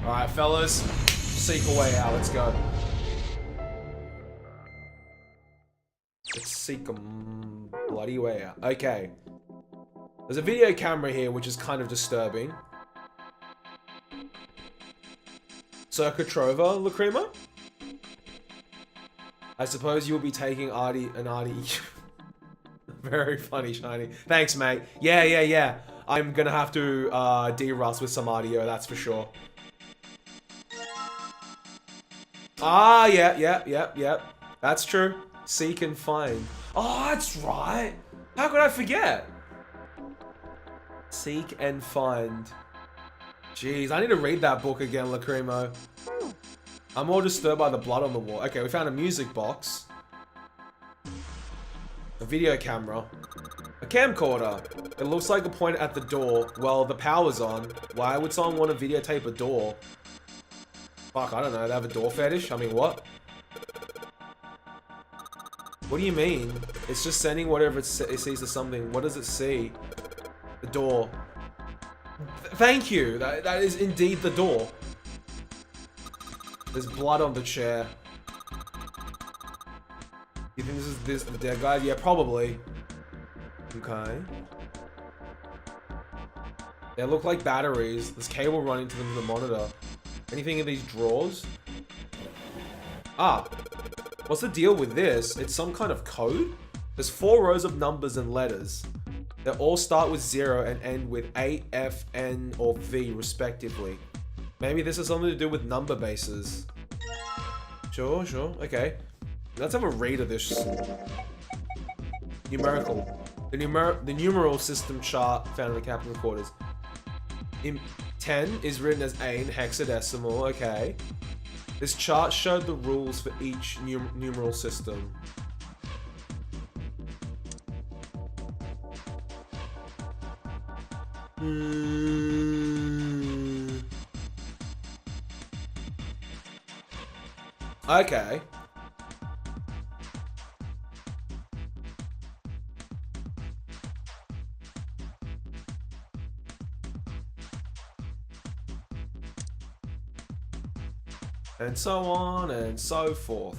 Alright, fellas. Seek a way out. Let's go. Let's seek a bloody way out. Okay. There's a video camera here, which is kind of disturbing. Circa Trova, Lacrima? I suppose you'll be taking an Artie. Very funny, Shiny. Thanks, mate. Yeah. I'm gonna have to de-rust with some audio, that's for sure. Ah, yeah. That's true. Seek and find. Oh, that's right. How could I forget? Seek and find. Jeez, I need to read that book again, Lacrimo. I'm more disturbed by the blood on the wall. Okay, we found a music box. A video camera. A camcorder. It looks like a pointer at the door. Well, the power's on. Why would someone want to videotape a door? Fuck, I don't know. They have a door fetish? I mean, what? What do you mean? It's just sending whatever it sees to something. What does it see? The door. Thank you. That is indeed the door. There's blood on the chair. You think this is the dead guy? Yeah, probably. Okay. They look like batteries. There's cable running to them from the monitor. Anything in these drawers? Ah. What's the deal with this? It's some kind of code? There's 4 rows of numbers and letters. They all start with 0 and end with A, F, N, or V, respectively. Maybe this has something to do with number bases. Sure. Okay. Let's have a read of this. Numerical. The numeral system chart found in the captain's quarters. 10 is written as A in hexadecimal. Okay. This chart showed the rules for each numeral system. Okay. And so on and so forth.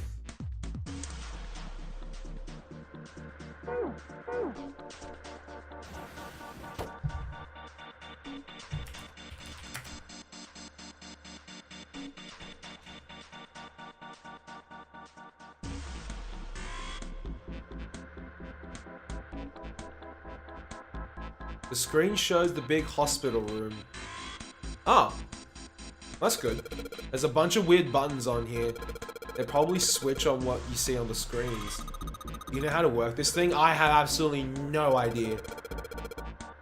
The screen shows the big hospital room. Ah, that's good. There's a bunch of weird buttons on here. They probably switch on what you see on the screens. You know how to work this thing? I have absolutely no idea.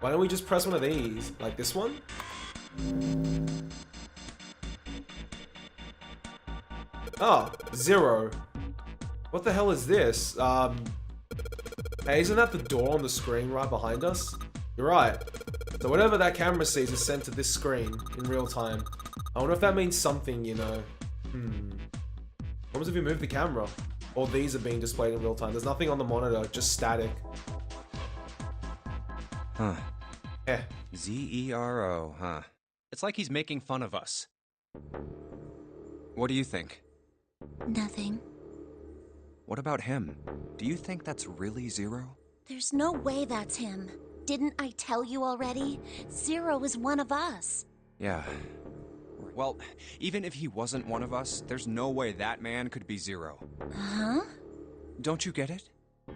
Why don't we just press one of these? Like this one? Oh, 0. What the hell is this? Hey, isn't that the door on the screen right behind us? You're right. So whatever that camera sees is sent to this screen in real time. I wonder if that means something, you know. What happens if you move the camera? All these are being displayed in real time. There's nothing on the monitor, just static. Huh. Yeah. Z-E-R-O, huh? It's like he's making fun of us. What do you think? Nothing. What about him? Do you think that's really 0? There's no way that's him. Didn't I tell you already? 0 is one of us. Yeah. Well, even if he wasn't one of us, there's no way that man could be 0. Huh? Don't you get it?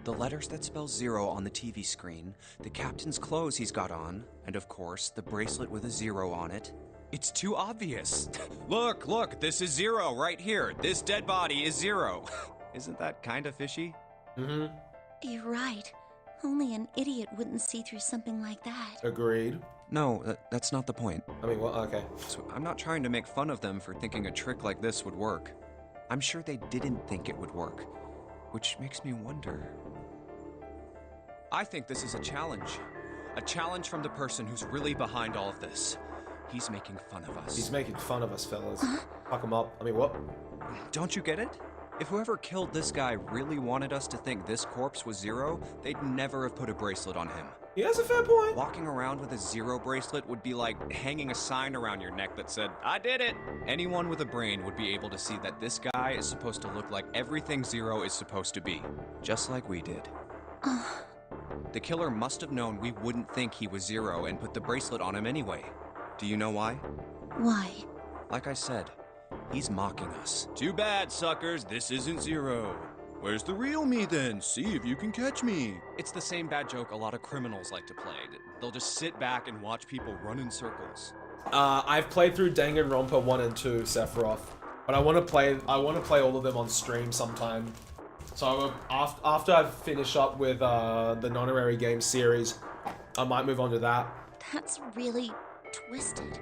The letters that spell 0 on the TV screen, the captain's clothes he's got on, and of course, the bracelet with a 0 on it. It's too obvious. Look, this is 0 right here. This dead body is 0. Isn't that kind of fishy? Mm-hmm. You're right. Only an idiot wouldn't see through something like that. Agreed. No, that's not the point. I mean, what? Okay. So I'm not trying to make fun of them for thinking a trick like this would work. I'm sure they didn't think it would work, which makes me wonder. I think this is a challenge. A challenge from the person who's really behind all of this. He's making fun of us. He's making fun of us, fellas. Fuck him up. I mean, what? Don't you get it? If whoever killed this guy really wanted us to think this corpse was Zero, they'd never have put a bracelet on him. Yeah, that's a fair point. Walking around with a Zero bracelet would be like hanging a sign around your neck that said, "I did it!" Anyone with a brain would be able to see that this guy is supposed to look like everything Zero is supposed to be. Just like we did. The killer must have known we wouldn't think he was Zero and put the bracelet on him anyway. Do you know why? Why? Like I said, he's mocking us. Too bad, suckers, this isn't Zero. Where's the real me then? See if you can catch me. It's the same bad joke a lot of criminals like to play. They'll just sit back and watch people run in circles. I've played through Danganronpa 1 and 2, Sephiroth, but I want to play all of them on stream sometime. So after I finish up with the non-honorary game series, I might move on to that. That's really twisted.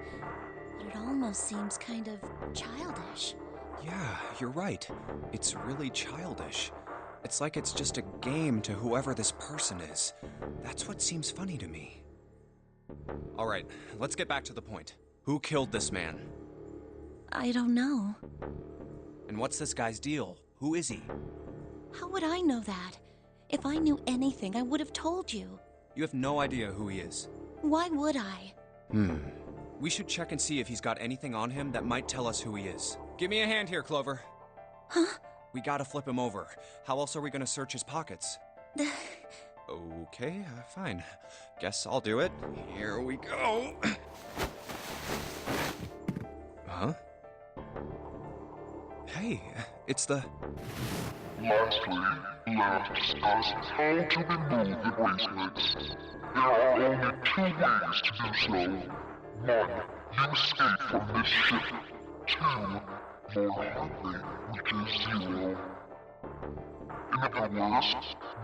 But it almost seems kind of childish. Yeah, you're right. It's really childish. It's like it's just a game to whoever this person is. That's what seems funny to me. Alright, let's get back to the point. Who killed this man? I don't know. And what's this guy's deal? Who is he? How would I know that? If I knew anything, I would have told you. You have no idea who he is. Why would I? We should check and see if he's got anything on him that might tell us who he is. Give me a hand here, Clover. Huh? We gotta flip him over. How else are we gonna search his pockets? Okay, fine. Guess I'll do it. Here we go. Huh? Hey, it's the... Lastly, let's discuss how to remove the bracelets. There are only two ways to do so. One, you escape from this ship. Two, more likely, which is Zero. In other words,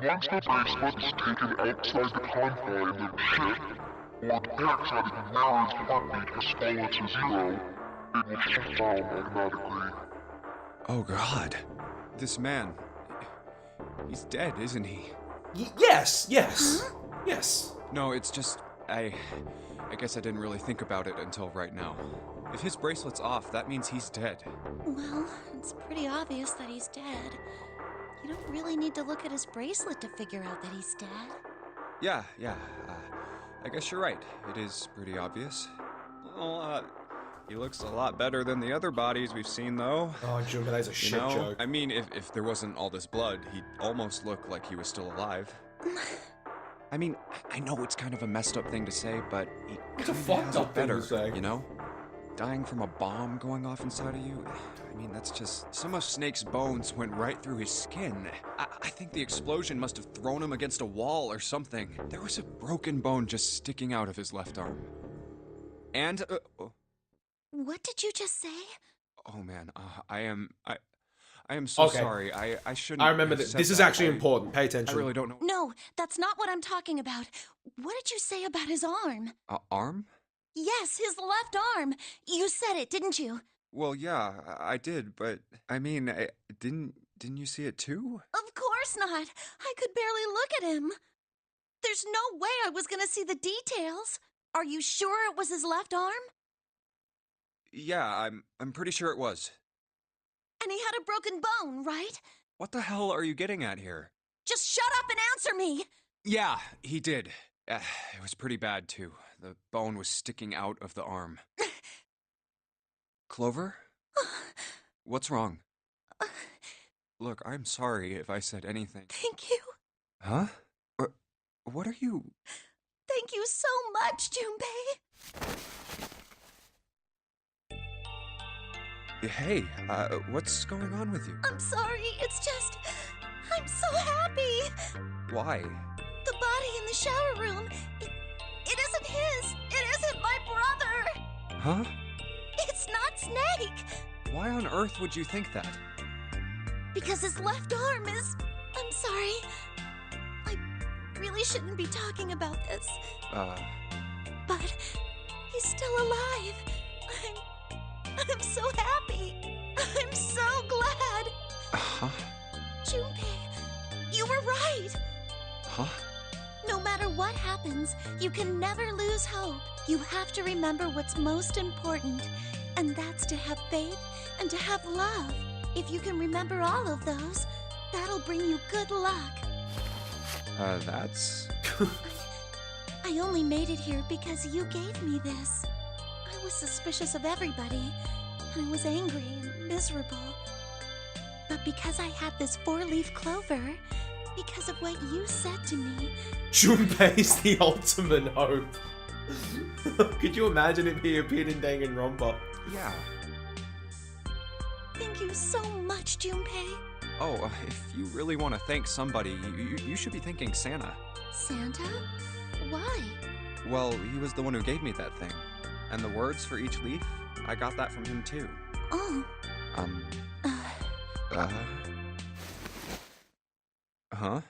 once the bracelet is taken outside the confine of the ship, or detects that the wearer's heartbeat has fallen to zero, it will shut down automatically. Oh god. This man... He's dead, isn't he? Yes. Huh? Yes. No, it's just... I guess I didn't really think about it until right now. If his bracelet's off, that means he's dead. Well, it's pretty obvious that he's dead. You don't really need to look at his bracelet to figure out that he's dead. Yeah. I guess you're right. It is pretty obvious. Well, he looks a lot better than the other bodies we've seen, though. Oh, Junpei, that's a shit joke. I mean, if there wasn't all this blood, he'd almost look like he was still alive. I mean, I know it's kind of a messed up thing to say, but he It's a kinda fucked has up it thing better, to say. you know? Dying from a bomb going off inside of you? I mean, that's just... Some of Snake's bones went right through his skin. I think the explosion must have thrown him against a wall or something. There was a broken bone just sticking out of his left arm. And... What did you just say? oh man, I am so Okay. sorry. I shouldn't I remember have this. said This is that. actually important. Pay I attention. really don't know. No, that's not what I'm talking about. What did you say about his arm? Arm? Yes, his left arm. You said it, didn't you? Well, yeah, I did, but I mean, didn't you see it too? Of course not. I could barely look at him. There's no way I was gonna see the details. Are you sure it was his left arm? Yeah, I'm pretty sure it was. And he had a broken bone, right? What the hell are you getting at here? Just shut up and answer me! Yeah, he did. It was pretty bad too. The bone was sticking out of the arm. Clover? What's wrong? Look, I'm sorry if I said anything. Thank you. Huh? What are you... Thank you so much, Junpei. Hey, what's going on with you? I'm sorry, it's just... I'm so happy. Why? The body in the shower room, it isn't his. It isn't my brother. Huh? It's not Snake. Why on earth would you think that? Because his left arm is... I'm sorry. I really shouldn't be talking about this. But he's still alive. I'm so happy. I'm so glad. Huh? Junpei, you were right. Huh? No matter what happens, you can never lose hope. You have to remember what's most important, and that's to have faith and to have love. If you can remember all of those, that'll bring you good luck. That's... I only made it here because you gave me this. I was suspicious of everybody, and I was angry and miserable. But because I had this 4-leaf clover, because of what you said to me... Junpei's the ultimate hope. Could you imagine if he appeared in Danganronpa? Yeah. Thank you so much, Junpei. Oh, if you really want to thank somebody, you should be thanking Santa. Santa? Why? Well, he was the one who gave me that thing. And the words for each leaf, I got that from him too. Oh. Huh?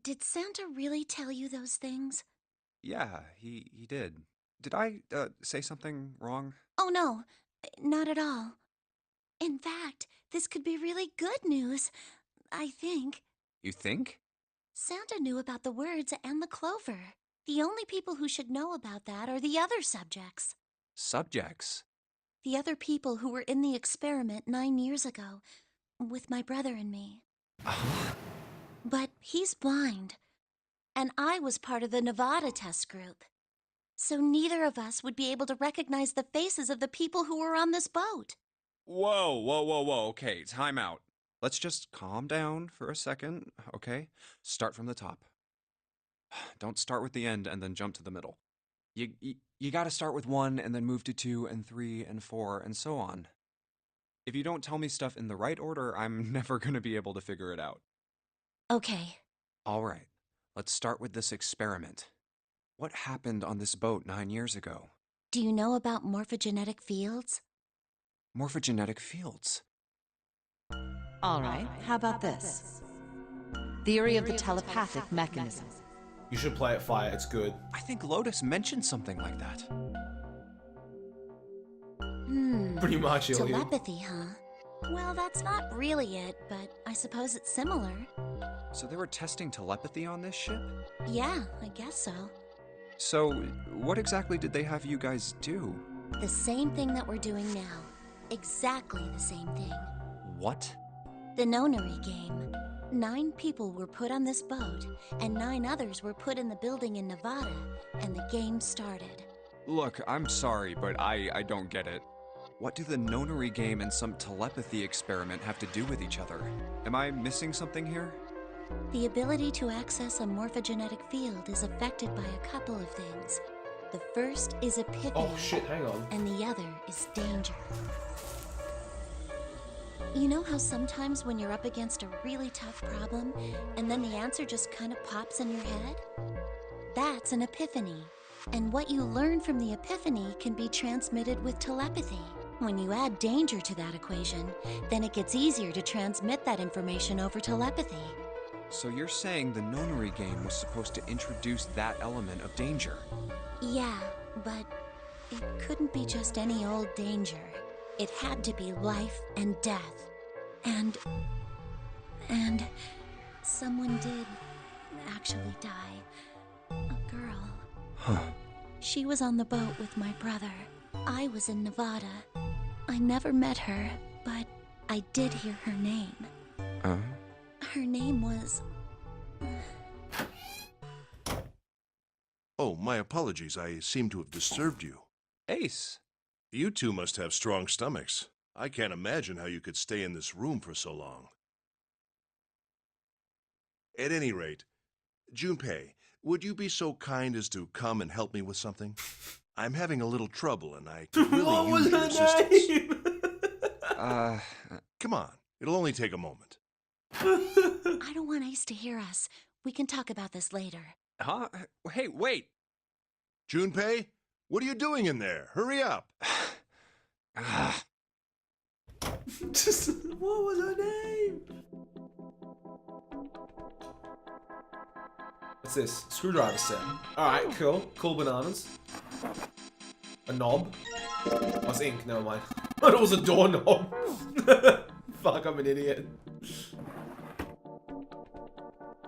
Did Santa really tell you those things? Yeah, he did. Did I, say something wrong? Oh no, not at all. In fact, this could be really good news, I think. You think? Santa knew about the words and the clover. The only people who should know about that are the other subjects. Subjects? The other people who were in the experiment 9 years ago, with my brother and me. But he's blind, and I was part of the Nevada test group. So neither of us would be able to recognize the faces of the people who were on this boat. Whoa. Okay, time out. Let's just calm down for a second, okay? Start from the top. Don't start with the end and then jump to the middle. You gotta start with 1 and then move to 2 and 3 and 4 and so on. If you don't tell me stuff in the right order, I'm never gonna be able to figure it out. Okay. All right, let's start with this experiment. What happened on this boat 9 years ago? Do you know about morphogenetic fields? Morphogenetic fields. All right, how about this? Theory of the telepathic mechanism. You should play it Fire, it's good. I think Lotus mentioned something like that. Pretty much, Ilya. Telepathy, huh? Well, that's not really it, but I suppose it's similar. So they were testing telepathy on this ship? Yeah, I guess so. So, what exactly did they have you guys do? The same thing that we're doing now. Exactly the same thing. What? The nonary game. 9 people were put on this boat, and 9 others were put in the building in Nevada, and the game started. Look, I'm sorry, but I don't get it. What do the nonary game and some telepathy experiment have to do with each other? Am I missing something here? The ability to access a morphogenetic field is affected by a couple of things. The first is epiphany. Oh shit, hang on. And the other is danger. You know how sometimes when you're up against a really tough problem, and then the answer just kind of pops in your head? That's an epiphany. And what you learn from the epiphany can be transmitted with telepathy. When you add danger to that equation, then it gets easier to transmit that information over telepathy. So you're saying the nonary game was supposed to introduce that element of danger? Yeah, but it couldn't be just any old danger. It had to be life and death. And someone did actually die. A girl. Huh. She was on the boat with my brother. I was in Nevada. I never met her, but I did hear her name. Her name was... Oh, my apologies. I seem to have disturbed you. Ace. You two must have strong stomachs. I can't imagine how you could stay in this room for so long. At any rate, Junpei, would you be so kind as to come and help me with something? I'm having a little trouble and I could really use your assistance. Come on, it'll only take a moment. I don't want Ace to hear us. We can talk about this later. Huh? Hey, wait! Junpei, what are you doing in there? Hurry up! What was her name? What's this? Screwdriver set. Alright, cool. Cool bananas. A knob. Oh, it's ink, never mind. I thought it was a doorknob. Fuck, I'm an idiot.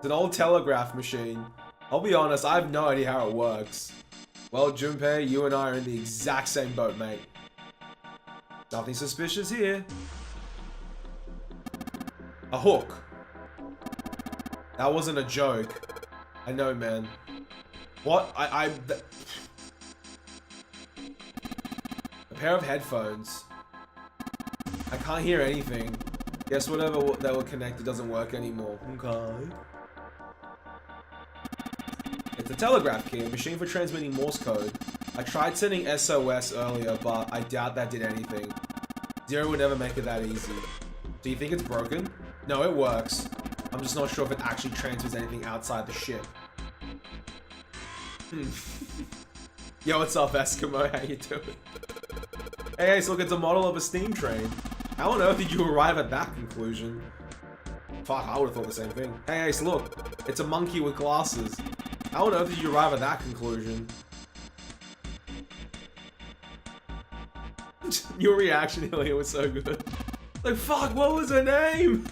an old telegraph machine. I'll be honest, I have no idea how it works. Well, Junpei, you and I are in the exact same boat, mate. Nothing suspicious here. A hook. That wasn't a joke. I know, man. What? A pair of headphones. I can't hear anything. Guess whatever they were connected doesn't work anymore. Okay. It's a telegraph key, a machine for transmitting Morse code. I tried sending SOS earlier, but I doubt that did anything. Zero would never make it that easy. Do you think it's broken? No, it works. I'm just not sure if it actually transmits anything outside the ship. Yo, what's up, Eskimo? How you doing? Hey, so look, it's a model of a steam train. How on earth did you arrive at that conclusion? Fuck, I would have thought the same thing. Hey, Ace, look. It's a monkey with glasses. How on earth did you arrive at that conclusion? Your reaction earlier was so good. Like, fuck, what was her name?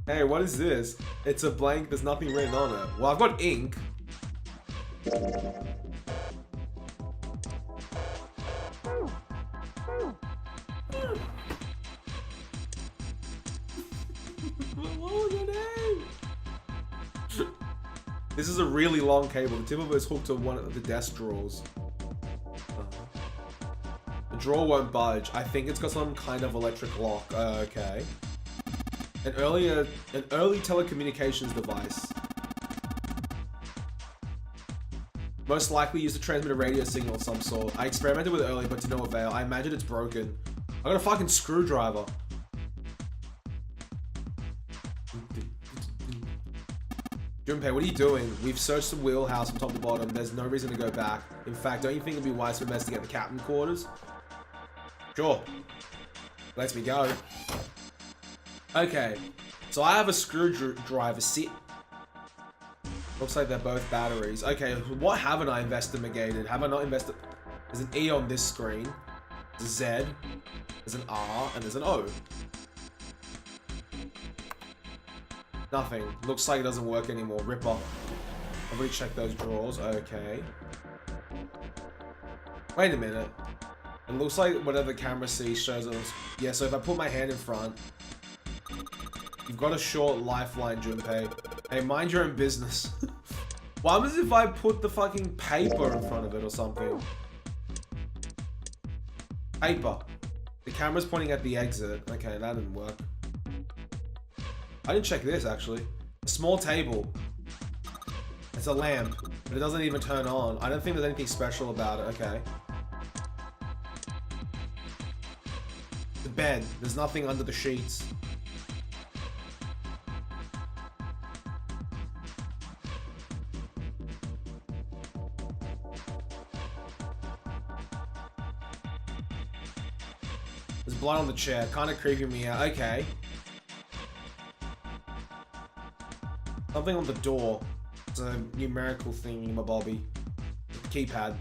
Hey, what is this? It's a blank, there's nothing written on it. Well, I've got ink. What was your name? This is a really long cable. The tip of it is hooked to one of the desk drawers. The drawer won't budge. I think it's got some kind of electric lock. Okay. An early telecommunications device. Most likely used to transmit a radio signal of some sort. I experimented with it earlier, but to no avail. I imagine it's broken. I got a fucking screwdriver. Junpei, what are you doing? We've searched the wheelhouse from top to bottom. There's no reason to go back. In fact, don't you think it'd be wise to investigate the captain quarters? Sure. Let's me go. Okay. So I have a screwdriver set. Looks like they're both batteries. Okay, what haven't I investigated? Have I not invested? There's an E on this screen. There's a Z. There's an R. And there's an O. Nothing. Looks like it doesn't work anymore. Ripper. I've already checked those drawers. Okay. Wait a minute. It looks like whatever the camera sees shows us. Yeah, so if I put my hand in front, you've got a short lifeline, Junpei. Hey, mind your own business. What happens if I put the fucking paper in front of it or something? Paper. The camera's pointing at the exit. Okay, that didn't work. I didn't check this, actually. A small table. It's a lamp, but it doesn't even turn on. I don't think there's anything special about it. Okay. The bed. There's nothing under the sheets. There's blood on the chair. Kind of creeping me out. Okay. Something on the door. It's a numerical thing, my bobby. Keypad.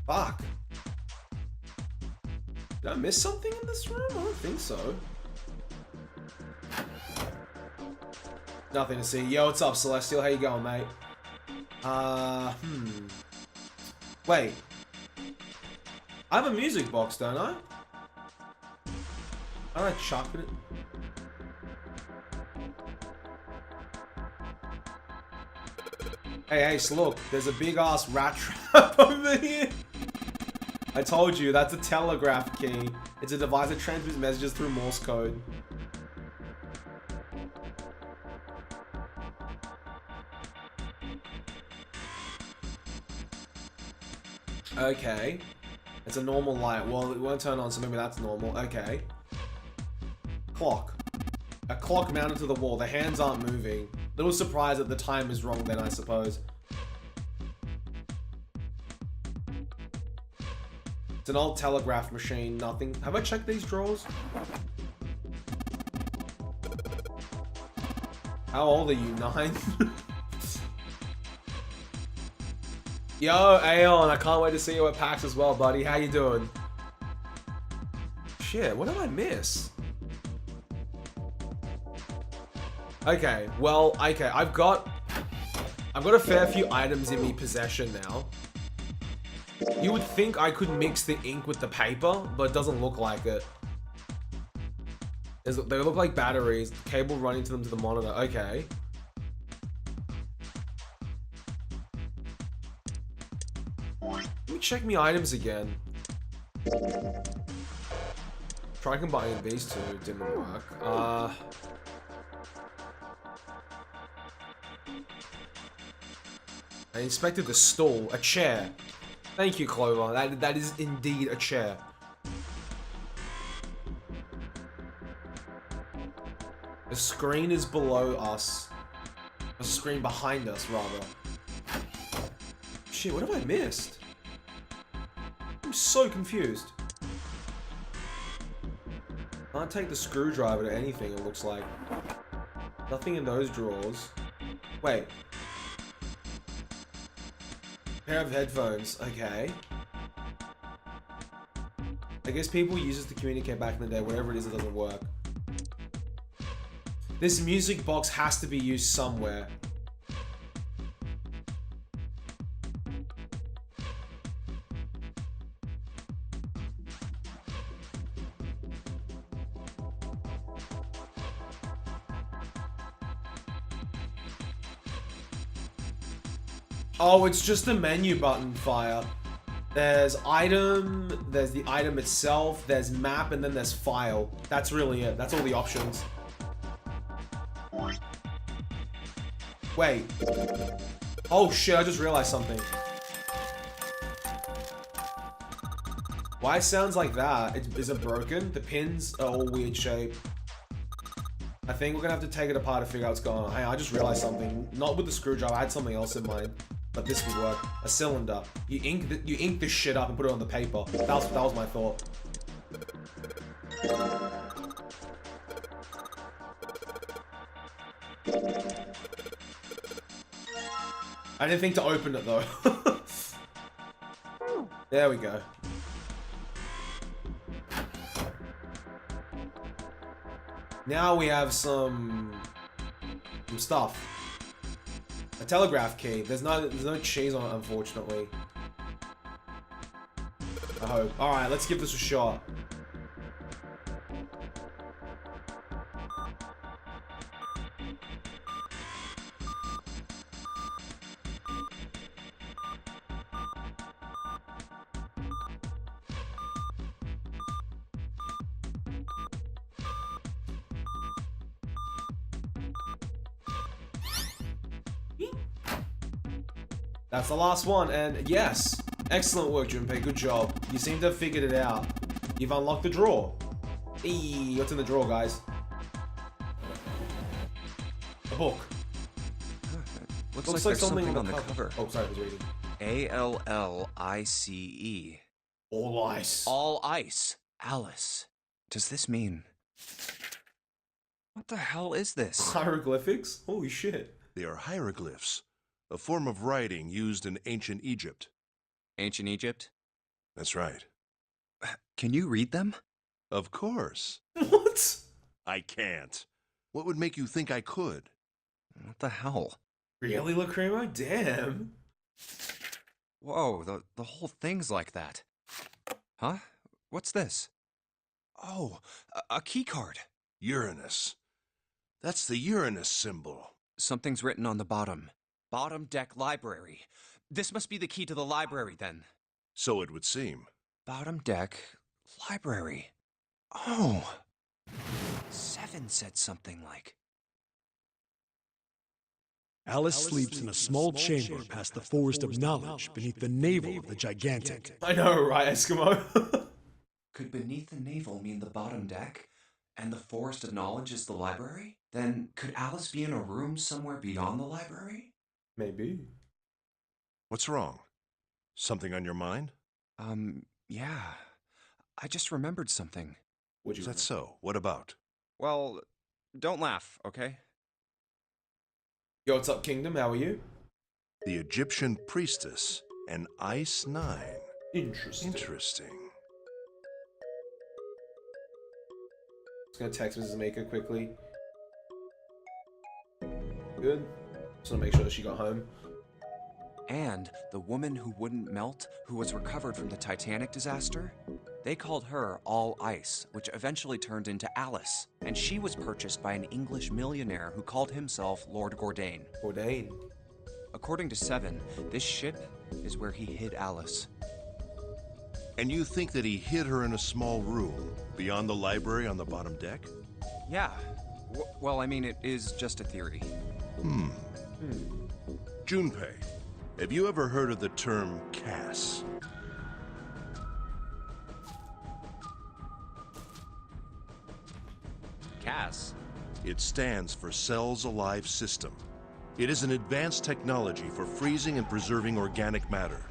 Fuck. Did I miss something in this room? I don't think so. Nothing to see. Yo, what's up, Celestial? How you going, mate? Wait. I have a music box, don't I? Am I chucking it? Hey, Ace, look. There's a big-ass rat trap over here. I told you, that's a telegraph key. It's a device that transmits messages through Morse code. Okay. It's a normal light. Well, it won't turn on, so maybe that's normal. Okay. Clock. A clock mounted to the wall. The hands aren't moving. Little surprised that the time is wrong then, I suppose. It's an old telegraph machine. Nothing. Have I checked these drawers? How old are you? 9? Yo, Aeon, I can't wait to see you at PAX as well, buddy. How you doing? Shit, what did I miss? Okay, well, okay, I've got a fair few items in me possession now. You would think I could mix the ink with the paper, but it doesn't look like it. They look like batteries, cable running to them to the monitor. Okay. Let me check me items again. Try combining these two, didn't work. I inspected the stool, a chair. Thank you, Clover. That is indeed a chair. The screen is below us. The screen behind us, rather. Shit, what have I missed? I'm so confused. Can't take the screwdriver to anything, it looks like. Nothing in those drawers. Wait. Pair of headphones, okay. I guess people use this to communicate back in the day, whatever it is, it doesn't work. This music box has to be used somewhere. Oh, it's just a menu button, Fire. There's item, there's the item itself, there's map, and then there's file. That's really it. That's all the options. Wait. Oh shit, I just realized something. Why it sounds like that? Is it broken? The pins are all weird shape. I think we're gonna have to take it apart to figure out what's going on. Hey, I just realized something. Not with the screwdriver, I had something else in mind. But this would work. A cylinder. You ink this shit up and put it on the paper. That was my thought. I didn't think to open it though. There we go. Now we have some stuff. A telegraph key. There's no cheese on it, unfortunately. I hope. Alright, let's give this a shot. That's the last one, and yes! Excellent work, Junpei, good job. You seem to have figured it out. You've unlocked the drawer. Eee, what's in the drawer, guys? A book. Looks like there's something on the cover. Oh, sorry, I was reading. A-L-L-I-C-E. All ice. All ice. Alice. Does this mean... What the hell is this? Hieroglyphics? Holy shit. They are hieroglyphs, a form of writing used in ancient Egypt. Ancient Egypt? That's right. Can you read them? Of course. What? I can't. What would make you think I could? What the hell? Really, Lacrimo? Damn. Whoa, the whole thing's like that. Huh? What's this? Oh, a key card. Uranus. That's the Uranus symbol. Something's written on the bottom. Bottom deck library. This must be the key to the library, then. So it would seem. Bottom deck library. Oh. 7 said something like... Alice sleeps in a small chamber past the forest of knowledge beneath the navel of the gigantic. I know, right, Eskimo? Could beneath the navel mean the bottom deck? And the forest of knowledge is the library? Then could Alice be in a room somewhere beyond the library? Maybe. What's wrong? Something on your mind? Yeah. I just remembered something. Is that so? What about? Well, don't laugh, okay? Yo, what's up, Kingdom? How are you? The Egyptian priestess. An Ice 9. Interesting. Interesting. Just gonna text Mrs. Maker quickly. Good. Just wanna make sure that she got home. And the woman who wouldn't melt, who was recovered from the Titanic disaster, they called her All Ice, which eventually turned into Alice. And she was purchased by an English millionaire who called himself Lord Gordain. Ordain. According to Seven, this ship is where he hid Alice. And you think that he hid her in a small room beyond the library on the bottom deck? Yeah. Well, I mean, it is just a theory. Junpei, have you ever heard of the term CAS? Cass? It stands for Cells Alive System. It is an advanced technology for freezing and preserving organic matter.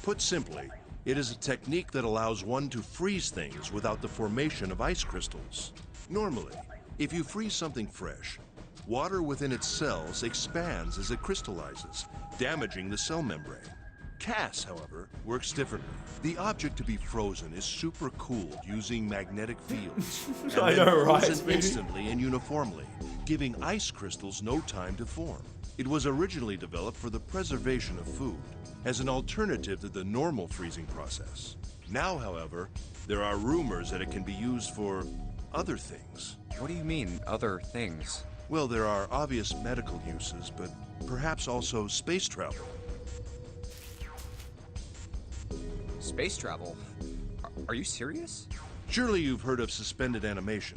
Put simply, it is a technique that allows one to freeze things without the formation of ice crystals. Normally, if you freeze something fresh, water within its cells expands as it crystallizes, damaging the cell membrane. CAS, however, works differently. The object to be frozen is supercooled using magnetic fields. And I then know, right, frozen baby? instantly and uniformly, giving ice crystals no time to form. It was originally developed for the preservation of food, as an alternative to the normal freezing process. Now, however, there are rumors that it can be used for other things. What do you mean, other things? Well, there are obvious medical uses, but perhaps also space travel. Space travel? Are you serious? Surely you've heard of suspended animation.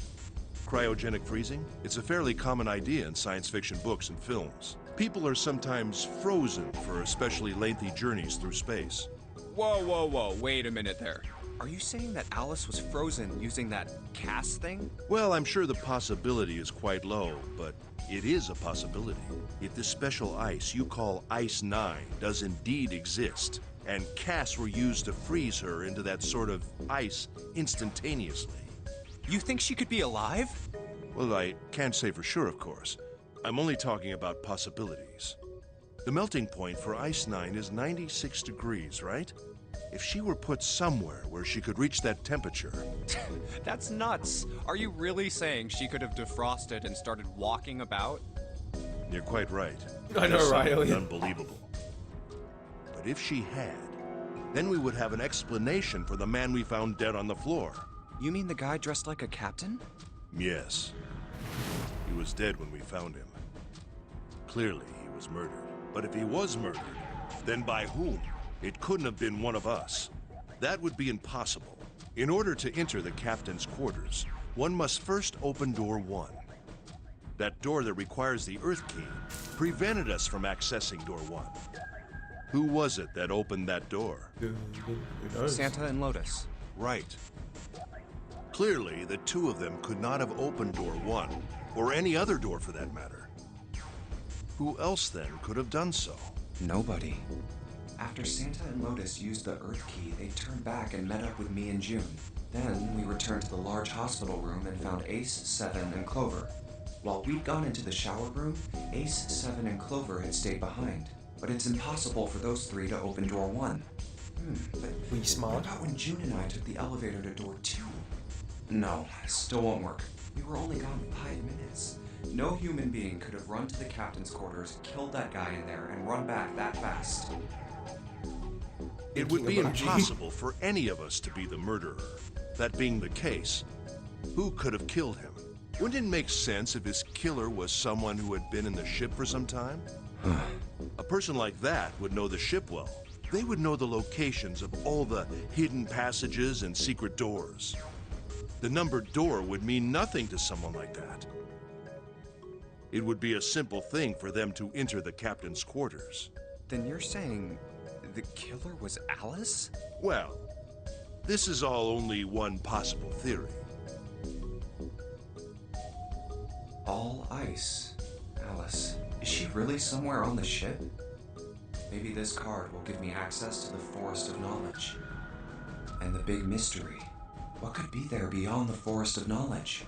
Cryogenic freezing? It's a fairly common idea in science fiction books and films. People are sometimes frozen for especially lengthy journeys through space. Whoa, wait a minute there. Are you saying that Alice was frozen using that CAS thing? Well, I'm sure the possibility is quite low, but it is a possibility. If this special ice you call Ice 9 does indeed exist, and CAS were used to freeze her into that sort of ice instantaneously. You think she could be alive? Well, I can't say for sure, of course. I'm only talking about possibilities. The melting point for Ice 9 is 96 degrees, right? If she were put somewhere where she could reach that temperature... That's nuts. Are you really saying she could have defrosted and started walking about? You're quite right. I know, It's right, something Elliot? unbelievable. But if she had, then we would have an explanation for the man we found dead on the floor. You mean the guy dressed like a captain? Yes. He was dead when we found him. Clearly, he was murdered. But if he was murdered, then by whom? It couldn't have been one of us. That would be impossible. In order to enter the captain's quarters, one must first open door 1. That door that requires the Earth key prevented us from accessing door 1. Who was it that opened that door? Who knows? Santa and Lotus. Right. Clearly, the two of them could not have opened door 1, or any other door for that matter. Who else then could have done so? Nobody. After Santa and Lotus used the Earth key, they turned back and met up with me and June. Then we returned to the large hospital room and found Ace, Seven, and Clover. While we'd gone into the shower room, Ace, Seven, and Clover had stayed behind. But it's impossible for those three to open door 1. But Were you smart? what about when June and I took the elevator to door 2? No, still won't work. We were only gone 5 minutes. No human being could have run to the captain's quarters, killed that guy in there, and run back that fast. It would be Thinking about impossible for any of us to be the murderer. That being the case, who could have killed him? Wouldn't it make sense if his killer was someone who had been in the ship for some time? A person like that would know the ship well. They would know the locations of all the hidden passages and secret doors. The numbered door would mean nothing to someone like that. It would be a simple thing for them to enter the captain's quarters. Then you're saying the killer was Alice? Well, this is all only one possible theory. All ice. Alice. Is she really somewhere on the ship? Maybe this card will give me access to the Forest of Knowledge. And the big mystery. What could be there beyond the Forest of Knowledge?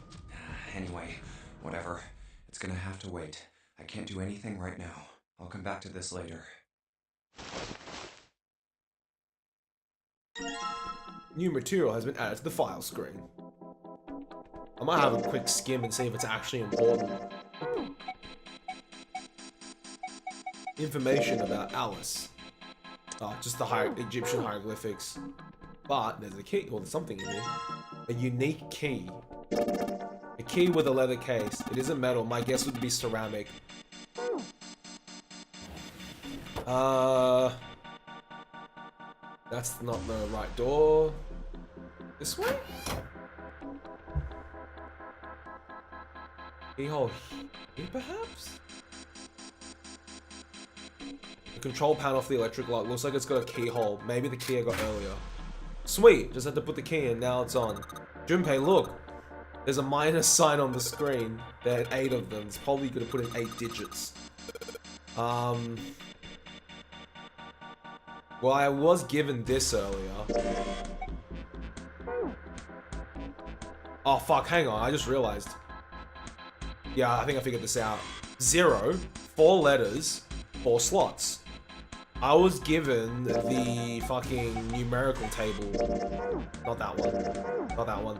Anyway, whatever. It's gonna have to wait. I can't do anything right now. I'll come back to this later. New material has been added to the file screen. I might have a quick skim and see if it's actually important. Information about Alice. Oh, just the Egyptian hieroglyphics. But there's a key, or there's something in here. A unique key. A key with a leather case. It isn't metal. My guess would be ceramic. That's not the right door. This way? Keyhole here, perhaps? The control panel for the electric lock looks like it's got a keyhole. Maybe the key I got earlier. Sweet, just had to put the key in, now it's on. Junpei, look. There's a minus sign on the screen. There are 8 of them. It's probably gonna put in 8 digits. Well, I was given this earlier. Oh fuck, hang on, I just realized. Yeah, I think I figured this out. 0, 4 letters, 4 slots. I was given the fucking numerical table. Not that one. Not that one.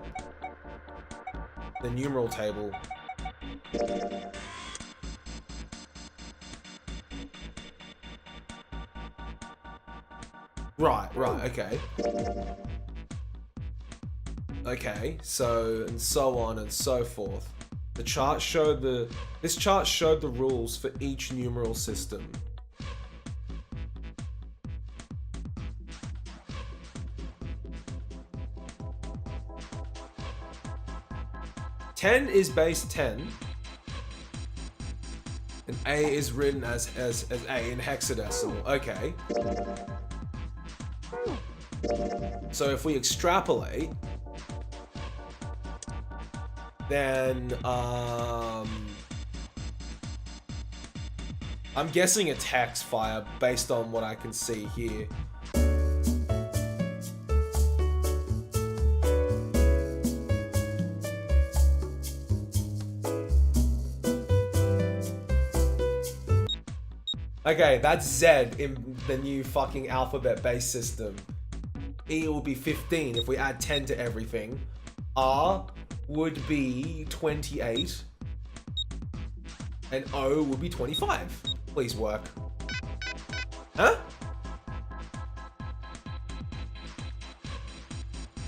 The numeral table. Right, okay. Okay, so, and so on and so forth. The chart showed this chart showed the rules for each numeral system. Ten is base 10. And A is written as A in hexadecimal. Okay. So if we extrapolate, then I'm guessing it's hex fire based on what I can see here. Okay, that's Z in the new fucking alphabet-based system. E will be 15 if we add 10 to everything. R would be 28. And O would be 25. Please work. Huh?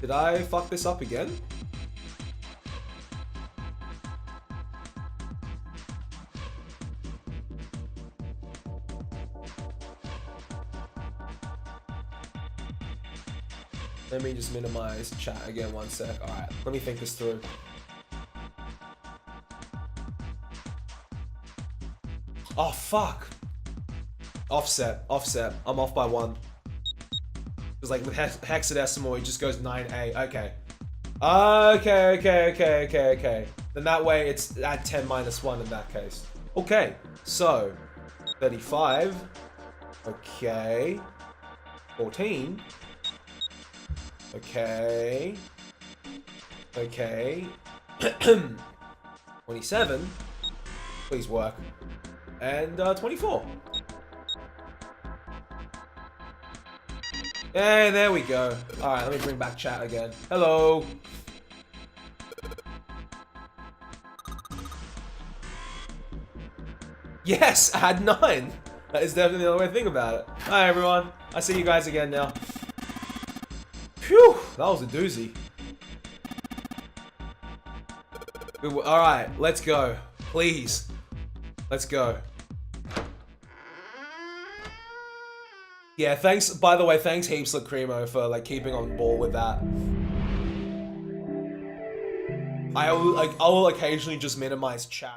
Did I fuck this up again? Let me just minimize chat again 1 sec. Alright, let me think this through. Oh, fuck. Offset. I'm off by 1. Because like with hexadecimal, it just goes 9A. Okay. Okay. Then that way it's add 10 minus 1 in that case. Okay, so 35. Okay. 14. Okay. 27. Please work. And 24. Hey, there we go. Alright, let me bring back chat again. Hello. Yes, add 9. That is definitely the other way to think about it. Hi everyone. I see you guys again now. Phew, that was a doozy. Alright, let's go. Please. Let's go. Yeah, thanks, by the way, thanks heaps Lacrimo for like keeping on board with that. I will occasionally just minimize chat.